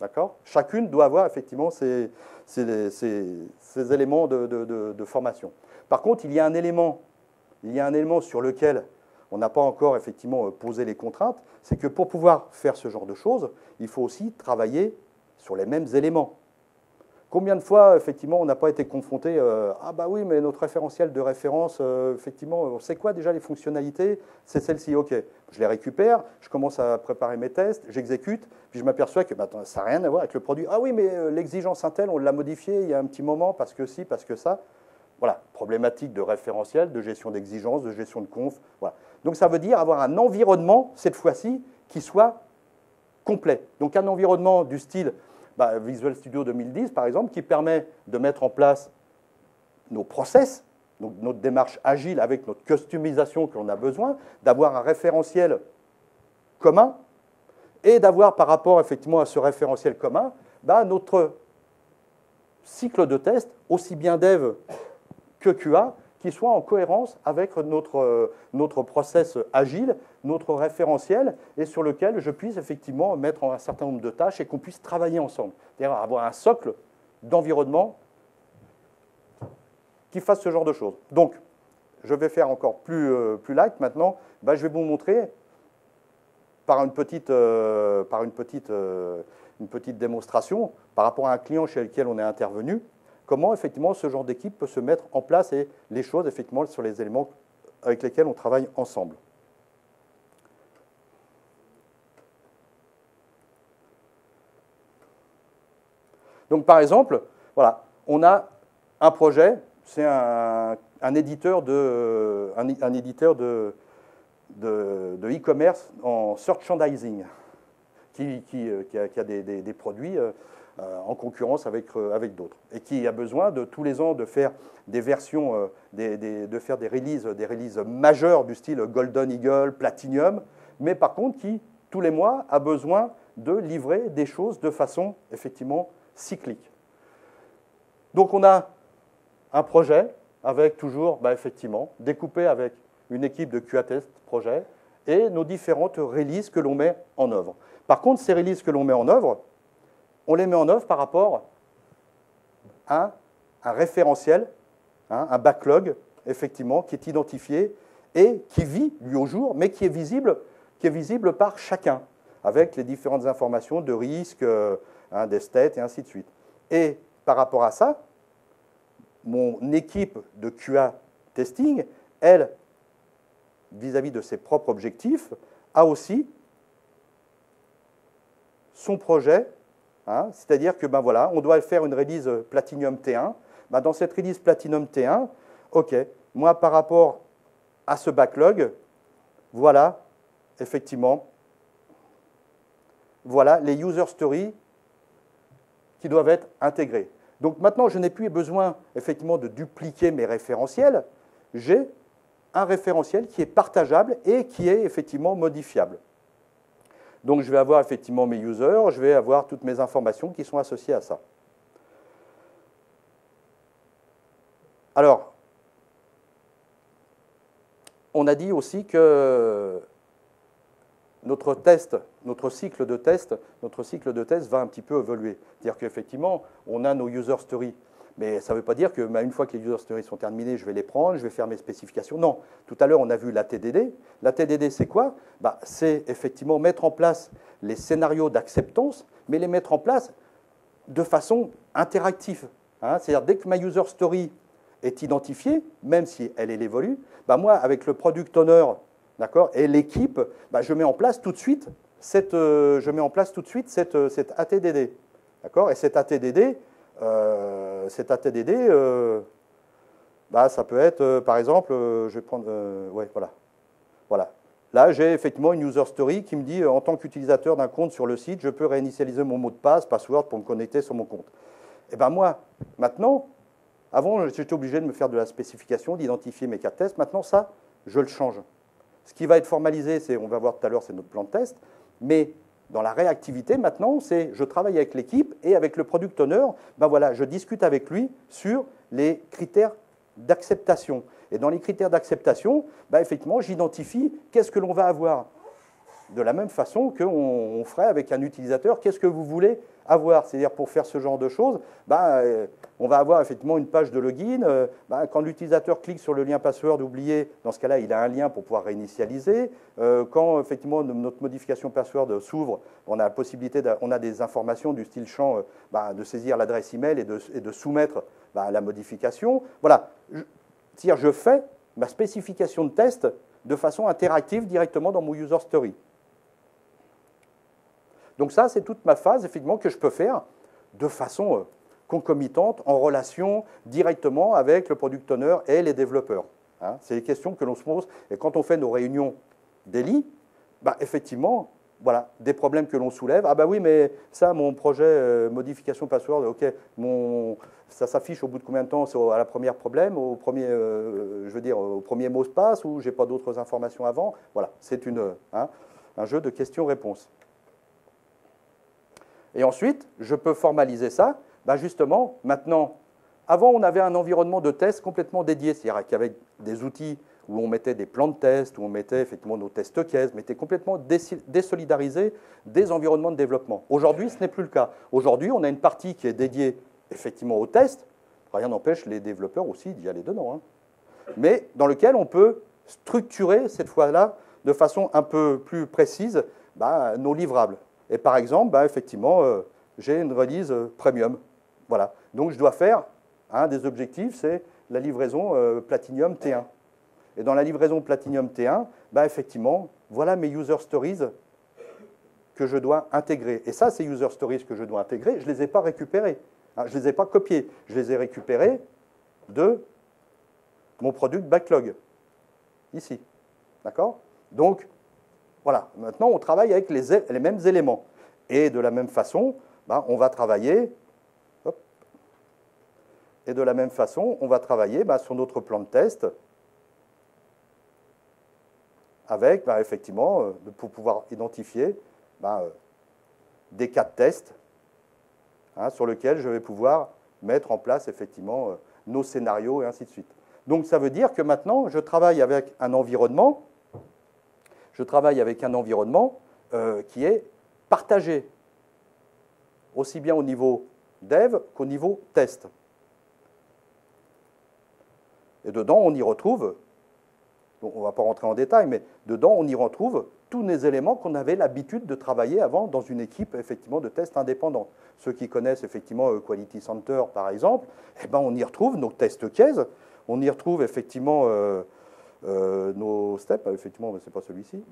D'accord ? Chacune doit avoir effectivement ces éléments de formation. Par contre, il y a un élément sur lequel on n'a pas encore effectivement posé les contraintes, c'est que pour pouvoir faire ce genre de choses, il faut aussi travailler sur les mêmes éléments. Combien de fois, effectivement, on n'a pas été confronté ah bah oui, mais notre référentiel de référence, effectivement, c'est quoi déjà les fonctionnalités? C'est celle-ci, ok. Je les récupère, je commence à préparer mes tests, j'exécute, puis je m'aperçois que ça n'a rien à voir avec le produit. Ah oui, mais l'exigence Intel, on l'a modifié il y a un petit moment parce que si, parce que ça. Voilà, problématique de référentiel, de gestion d'exigence, de gestion de conf. Voilà. Donc ça veut dire avoir un environnement, cette fois-ci, qui soit complet. Donc un environnement du style Visual Studio 2010, par exemple, qui permet de mettre en place nos process, donc notre démarche agile avec notre customisation que l'on a besoin, d'avoir un référentiel commun et d'avoir par rapport effectivement à ce référentiel commun, notre cycle de test, aussi bien dev que QA, qui soit en cohérence avec notre process agile, notre référentiel, et sur lequel je puisse effectivement mettre un certain nombre de tâches et qu'on puisse travailler ensemble. C'est-à-dire avoir un socle d'environnement qui fasse ce genre de choses. Donc, je vais faire encore plus light maintenant. Je vais vous montrer par une petite démonstration, par rapport à un client chez lequel on est intervenu, comment effectivement ce genre d'équipe peut se mettre en place et les choses effectivement sur les éléments avec lesquels on travaille ensemble. Donc par exemple, voilà, on a un projet, c'est un éditeur de e-commerce en merchandising qui a des produits en concurrence avec d'autres, et qui a besoin de tous les ans de faire des versions, de faire des releases majeures du style Golden Eagle, Platinum, mais par contre qui, tous les mois, a besoin de livrer des choses de façon, effectivement, cyclique. Donc on a un projet avec toujours, effectivement, découpé avec une équipe de QA test projet et nos différentes releases que l'on met en œuvre. Par contre, ces releases que l'on met en œuvre, on les met en œuvre par rapport à un référentiel, un backlog, effectivement, qui est identifié et qui vit, lui, au jour, mais qui est visible par chacun, avec les différentes informations de risque, d'esthète et ainsi de suite. Et par rapport à ça, mon équipe de QA testing, elle, vis-à-vis de ses propres objectifs, a aussi son projet, c'est-à-dire que voilà, on doit faire une release Platinum T1. Dans cette release Platinum T1, OK, moi par rapport à ce backlog, voilà, effectivement, voilà les user stories qui doivent être intégrées. Donc maintenant, je n'ai plus besoin effectivement de dupliquer mes référentiels. J'ai un référentiel qui est partageable et qui est effectivement modifiable. Donc je vais avoir effectivement mes users, je vais avoir toutes mes informations qui sont associées à ça. Alors, on a dit aussi que notre cycle de test va un petit peu évoluer. C'est-à-dire qu'effectivement, on a nos user stories. Mais ça ne veut pas dire que une fois que les user stories sont terminées, je vais les prendre, je vais faire mes spécifications. Non. Tout à l'heure, on a vu la TDD. La TDD, c'est quoi? C'est effectivement mettre en place les scénarios d'acceptance, mais les mettre en place de façon interactive. C'est-à-dire, dès que ma user story est identifiée, même si elle évolue, moi, avec le product owner, d'accord, et l'équipe, je mets en place tout de suite cette ATDD. D'accord? Et cette ATDD, ça peut être, par exemple, je vais prendre, voilà. Là, j'ai effectivement une user story qui me dit, en tant qu'utilisateur d'un compte sur le site, je peux réinitialiser mon mot de passe, password pour me connecter sur mon compte. Et moi, maintenant, avant, j'étais obligé de me faire de la spécification, d'identifier mes cas de test. Maintenant, ça, je le change. Ce qui va être formalisé, on va voir tout à l'heure, c'est notre plan de test, mais dans la réactivité, maintenant, je travaille avec l'équipe et avec le product owner, je discute avec lui sur les critères d'acceptation. Et dans les critères d'acceptation, effectivement, j'identifie qu'est-ce que l'on va avoir. De la même façon qu'on ferait avec un utilisateur, qu'est-ce que vous voulez avoir? C'est-à-dire, pour faire ce genre de choses, on va avoir effectivement une page de login. Quand l'utilisateur clique sur le lien password oublié, dans ce cas-là, il a un lien pour pouvoir réinitialiser. Quand effectivement notre modification password s'ouvre, on a la possibilité, on a des informations du style champ de saisir l'adresse email et de soumettre la modification. Voilà. C'est-à-dire, je fais ma spécification de test de façon interactive directement dans mon user story. Donc ça, c'est toute ma phase, effectivement, que je peux faire de façon concomitante, en relation directement avec le product owner et les développeurs. C'est les questions que l'on se pose. Et quand on fait nos réunions daily, effectivement, voilà, des problèmes que l'on soulève. Oui, mais ça, mon projet modification password, OK, ça s'affiche au bout de combien de temps? C'est à la première problème, au premier, au premier mot de passe, ou j'ai pas d'autres informations avant? Voilà, c'est un jeu de questions-réponses. Et ensuite, je peux formaliser ça. Justement, maintenant, avant, on avait un environnement de test complètement dédié, c'est-à-dire qu'avec des outils où on mettait des plans de test, où on mettait effectivement nos tests cases, mais était complètement désolidarisé des environnements de développement. Aujourd'hui, ce n'est plus le cas. Aujourd'hui, on a une partie qui est dédiée effectivement aux tests. Rien n'empêche les développeurs aussi d'y aller dedans. Mais dans lequel on peut structurer, cette fois-là, de façon un peu plus précise, nos livrables. Et par exemple, effectivement, j'ai une release premium. Voilà. Donc, je dois faire, un des objectifs, c'est la livraison Platinum T1. Et dans la livraison Platinum T1, effectivement, voilà mes user stories que je dois intégrer. Et ça, ces user stories que je dois intégrer, je ne les ai pas récupérés. Je ne les ai pas copiés. Je les ai récupérés de mon product backlog, ici. D'accord? Donc, voilà. Maintenant, on travaille avec les mêmes éléments. Et de la même façon, on va travailler... Et de la même façon, on va travailler sur notre plan de test avec, effectivement, pour pouvoir identifier des cas de test sur lesquels je vais pouvoir mettre en place, effectivement, nos scénarios et ainsi de suite. Donc ça veut dire que maintenant, je travaille avec un environnement, qui est partagé, aussi bien au niveau dev qu'au niveau test. Et dedans, on y retrouve, on ne va pas rentrer en détail, mais dedans, on y retrouve tous les éléments qu'on avait l'habitude de travailler avant dans une équipe effectivement de test indépendante. Ceux qui connaissent effectivement Quality Center, par exemple, eh ben, on y retrouve nos test cases, on y retrouve effectivement nos steps, effectivement, mais ce n'est pas celui-ci,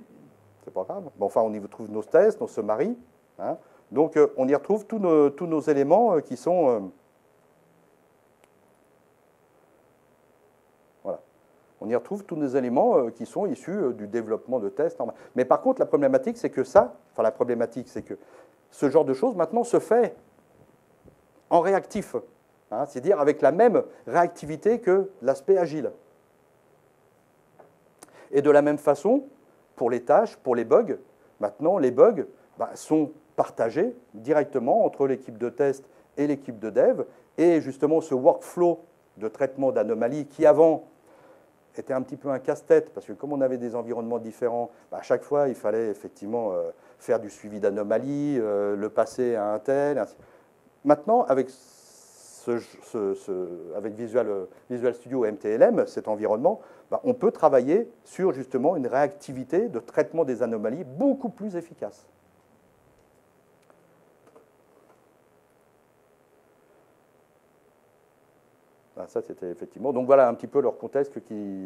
c'est pas grave. Bon, enfin, on y retrouve nos tests, nos summaries. Hein. Donc, on y retrouve tous nos éléments qui sont... voilà. On y retrouve tous nos éléments qui sont issus du développement de tests. Mais par contre, la problématique, c'est que ce genre de choses, maintenant, se fait en réactif. Hein, c'est-à-dire avec la même réactivité que l'aspect agile. Et de la même façon, pour les tâches, pour les bugs, maintenant, les bugs sont partagés directement entre l'équipe de test et l'équipe de dev. Et justement, ce workflow de traitement d'anomalies qui, avant, était un petit peu un casse-tête, parce que comme on avait des environnements différents, à chaque fois, il fallait effectivement faire du suivi d'anomalies, le passer à un tel. Maintenant, avec Visual Studio MTLM, cet environnement, on peut travailler sur justement une réactivité de traitement des anomalies beaucoup plus efficace. Ça, c'était effectivement... Donc voilà un petit peu leur contexte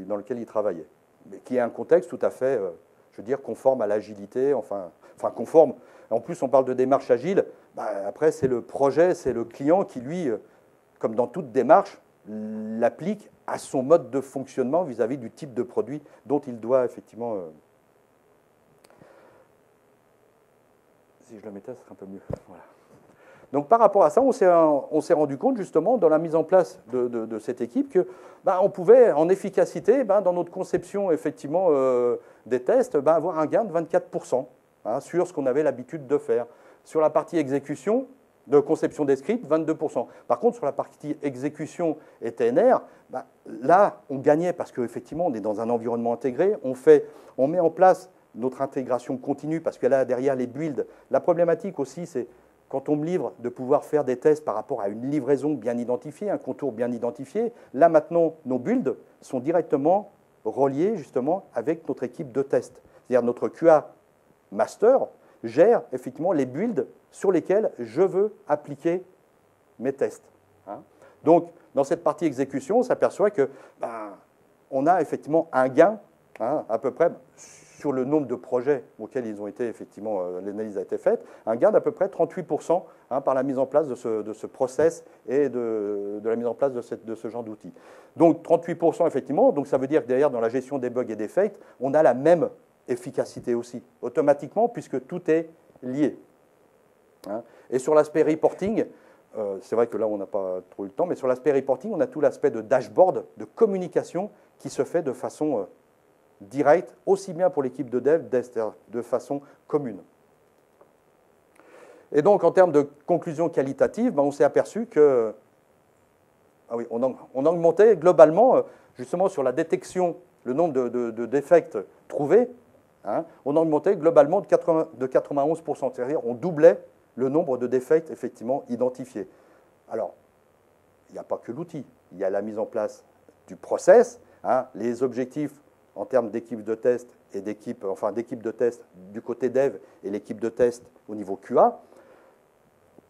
dans lequel ils travaillaient, mais qui est un contexte tout à fait, je veux dire, conforme à l'agilité, enfin conforme. En plus, on parle de démarche agile. Après, c'est le projet, c'est le client qui, lui, comme dans toute démarche, l'applique à son mode de fonctionnement vis-à-vis du type de produit dont il doit effectivement... Si je le mettais, ce serait un peu mieux. Voilà. Donc par rapport à ça, on s'est rendu compte justement dans la mise en place de cette équipe que on pouvait en efficacité, dans notre conception effectivement des tests, avoir un gain de 24% sur ce qu'on avait l'habitude de faire. Sur la partie exécution, de conception des scripts, 22%. Par contre, sur la partie exécution et TNR, là, on gagnait parce qu'effectivement, on est dans un environnement intégré, on met en place notre intégration continue parce que là, derrière les builds, la problématique aussi, c'est quand on me livre de pouvoir faire des tests par rapport à une livraison bien identifiée, un contour bien identifié, là maintenant, nos builds sont directement reliés justement avec notre équipe de test. C'est-à-dire notre QA master gère effectivement les builds sur lesquels je veux appliquer mes tests. Donc, dans cette partie exécution, on s'aperçoit que on a effectivement un gain à peu près sur le nombre de projets auxquels ils ont été effectivement, l'analyse a été faite, un gain d'à peu près 38% par la mise en place de ce process et de la mise en place de ce genre d'outils. Donc 38% effectivement, donc ça veut dire que derrière, dans la gestion des bugs et des fakes, on a la même efficacité aussi, automatiquement, puisque tout est lié. Et sur l'aspect reporting, c'est vrai que là, on n'a pas trop eu le temps, mais sur l'aspect reporting, on a tout l'aspect de dashboard, de communication qui se fait de façon directe, aussi bien pour l'équipe de dev, de façon commune. Et donc, en termes de conclusion qualitative, on s'est aperçu que on augmentait globalement, justement sur la détection, le nombre de défects trouvés, on augmentait globalement de 91%, c'est-à-dire on doublait le nombre de défects effectivement identifiés. Alors, il n'y a pas que l'outil, il y a la mise en place du process, les objectifs en termes d'équipe de test et d'équipe de test du côté dev et l'équipe de test au niveau QA.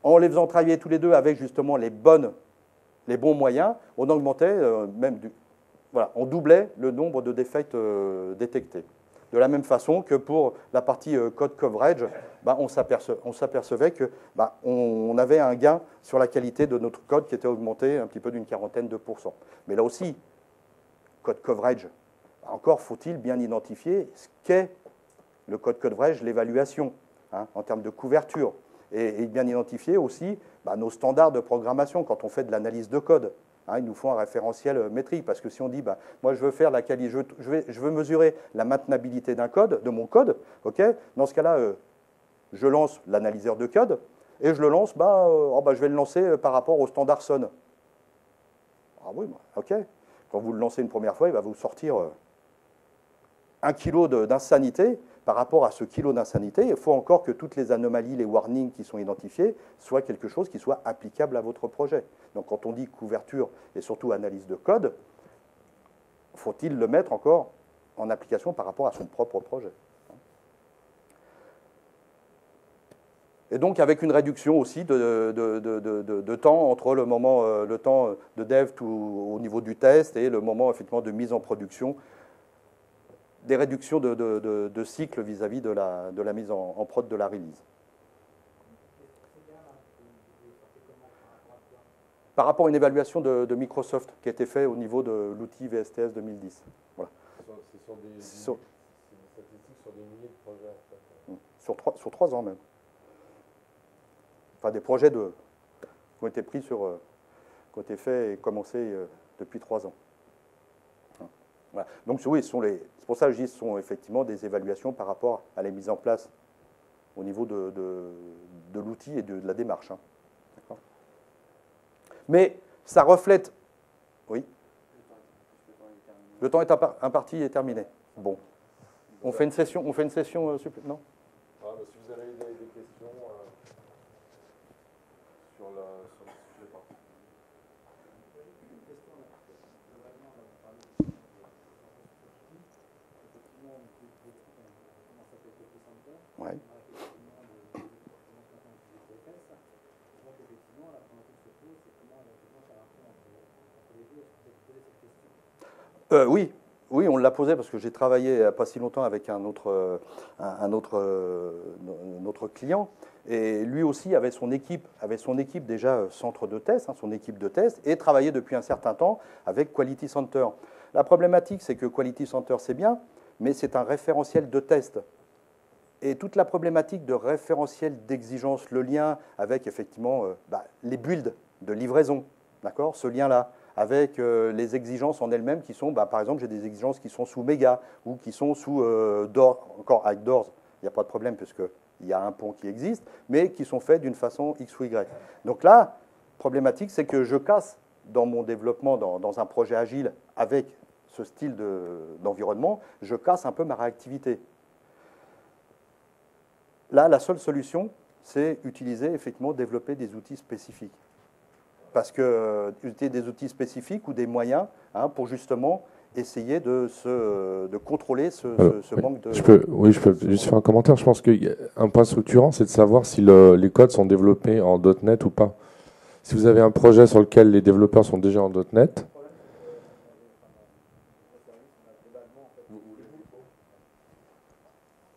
En les faisant travailler tous les deux avec justement les bons moyens, on augmentait on doublait le nombre de défects détectés. De la même façon que pour la partie code coverage, on s'apercevait que on avait un gain sur la qualité de notre code qui était augmenté un petit peu d'une 40%. Mais là aussi, code coverage, encore faut-il bien identifier ce qu'est le code coverage, l'évaluation, en termes de couverture, et bien identifier aussi nos standards de programmation quand on fait de l'analyse de code. Il nous faut un référentiel métrique, parce que si on dit, moi je veux faire la qualité, je veux mesurer la maintenabilité d'un code, de mon code, dans ce cas-là, je lance l'analyseur de code, et je le lance, je vais le lancer par rapport au standard SON. Ah oui, ok. quand vous le lancez une première fois, il va vous sortir 1 kilo d'insanité. Par rapport à ce kilo d'insanité, il faut encore que toutes les anomalies, les warnings qui sont identifiés, soient quelque chose qui soit applicable à votre projet. Donc quand on dit couverture et surtout analyse de code, faut-il le mettre encore en application par rapport à son propre projet. Et donc avec une réduction aussi de temps entre le temps de dev au niveau du test et le moment effectivement de mise en production, des réductions de cycle vis-à-vis de la mise en prod de la release. Par rapport à une évaluation de Microsoft qui a été faite au niveau de l'outil VSTS 2010. Voilà. C'est sur des statistiques sur des milliers de projets. En fait. Sur 3 ans même. Enfin, des projets qui ont été pris qui ont été faits et commencés depuis 3 ans. Voilà. Donc oui, c'est pour ça que je dis que ce sont effectivement des évaluations par rapport à la mise en place au niveau de l'outil et de la démarche. Hein. Mais ça reflète... Oui. Le temps est imparti et terminé. Bon. On fait une session supplémentaire. Non. Ah, bah, si vous avez des questions sur le sujet particulier. Ouais. Oui, on l'a posé parce que j'ai travaillé il n'y a pas si longtemps avec un autre client et lui aussi avait son équipe déjà centre de test, hein, son équipe de test et travaillait depuis un certain temps avec Quality Center. La problématique, c'est que Quality Center, c'est bien, mais c'est un référentiel de test. Et toute la problématique de référentiel d'exigence, le lien avec effectivement les builds de livraison, d'accord, ce lien-là, avec les exigences en elles-mêmes qui sont, par exemple, j'ai des exigences qui sont sous méga ou qui sont sous DOORS, encore avec DOORS, il n'y a pas de problème puisqu'il y a un pont qui existe, mais qui sont faits d'une façon X ou Y. Donc là, problématique, c'est que je casse dans mon développement, dans un projet agile avec ce style d'environnement, je casse un peu ma réactivité. Là, la seule solution, c'est utiliser, effectivement, développer des outils spécifiques. Parce que utiliser des outils spécifiques ou des moyens pour justement essayer de contrôler ce manque de... Je peux juste faire un commentaire. Je pense qu'un point structurant, c'est de savoir si les codes sont développés en .NET ou pas. Si vous avez un projet sur lequel les développeurs sont déjà en .NET,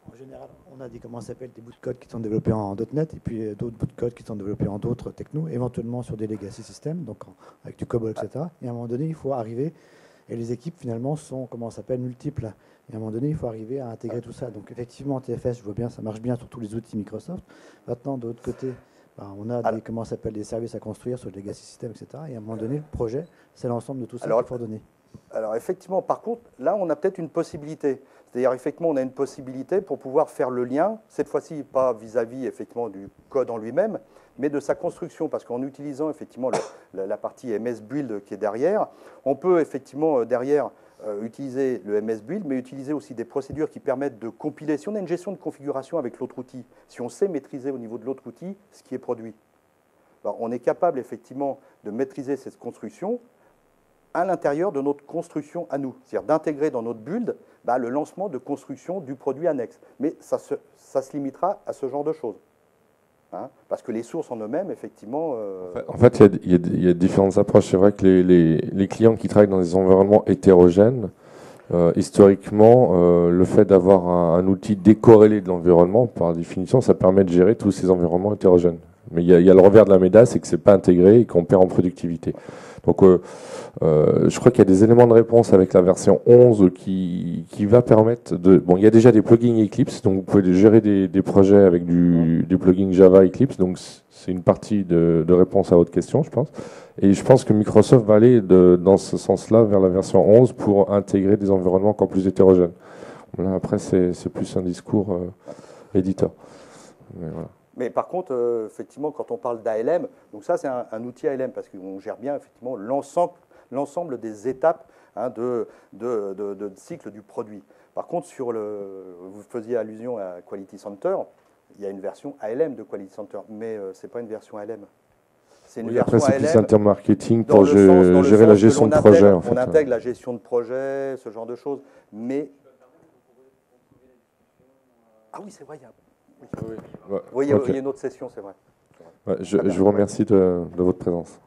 en général, on a des bouts de code qui sont développés en .NET et puis d'autres bouts de code qui sont développés en d'autres technos, éventuellement sur des legacy systems, donc avec du COBOL, etc. Et à un moment donné, il faut arriver, et les équipes finalement sont, multiples. Et à un moment donné, il faut arriver à intégrer tout ça. Donc effectivement, TFS, je vois bien, ça marche bien sur tous les outils Microsoft. Maintenant, de l'autre côté, on a des services à construire sur le legacy system, etc. Et à un moment donné, le projet, c'est l'ensemble de tout ça qu'il faut donner. Alors effectivement, par contre, là, on a peut-être une possibilité. C'est-à-dire, effectivement, on a une possibilité pour pouvoir faire le lien, cette fois-ci, pas vis-à-vis, effectivement, du code en lui-même, mais de sa construction, parce qu'en utilisant, effectivement, la partie MS Build qui est derrière, on peut, effectivement, derrière, utiliser le MS Build, mais utiliser aussi des procédures qui permettent de compiler. Si on a une gestion de configuration avec l'autre outil, si on sait maîtriser au niveau de l'autre outil ce qui est produit, on est capable, effectivement, de maîtriser cette construction à l'intérieur de notre construction à nous, c'est-à-dire d'intégrer dans notre build le lancement de construction du produit annexe. Mais ça se limitera à ce genre de choses. Parce que les sources en eux-mêmes, effectivement... En fait, il y a différentes approches. C'est vrai que les clients qui travaillent dans des environnements hétérogènes, historiquement, le fait d'avoir un outil décorrélé de l'environnement, par définition, ça permet de gérer tous ces environnements hétérogènes. Mais il y a le revers de la médaille, c'est que c'est pas intégré et qu'on perd en productivité. Donc, je crois qu'il y a des éléments de réponse avec la version 11 qui va permettre de... Bon, il y a déjà des plugins Eclipse, donc vous pouvez gérer des projets avec des plugins Java Eclipse, donc c'est une partie de réponse à votre question, je pense. Et je pense que Microsoft va aller dans ce sens-là vers la version 11 pour intégrer des environnements encore plus hétérogènes. Là, après, c'est plus un discours éditeur. Mais voilà. Mais par contre, effectivement, quand on parle d'ALM, donc ça c'est un outil ALM parce qu'on gère bien effectivement l'ensemble des étapes hein, de cycle du produit. Par contre, vous faisiez allusion à Quality Center, il y a une version ALM de Quality Center, mais ce n'est pas une version ALM. C'est une version après, c'est plus ALM intermarketing dans pour le sens- dans le gérer sens la que gestion de l'on projet. intègre- En fait. On intègre la gestion de projet, ce genre de choses. Mais. Ah oui, c'est vrai. Ouais. Oui, il y Ok. a une autre session, c'est vrai. Ouais, je Très bien. vous remercie de votre présence.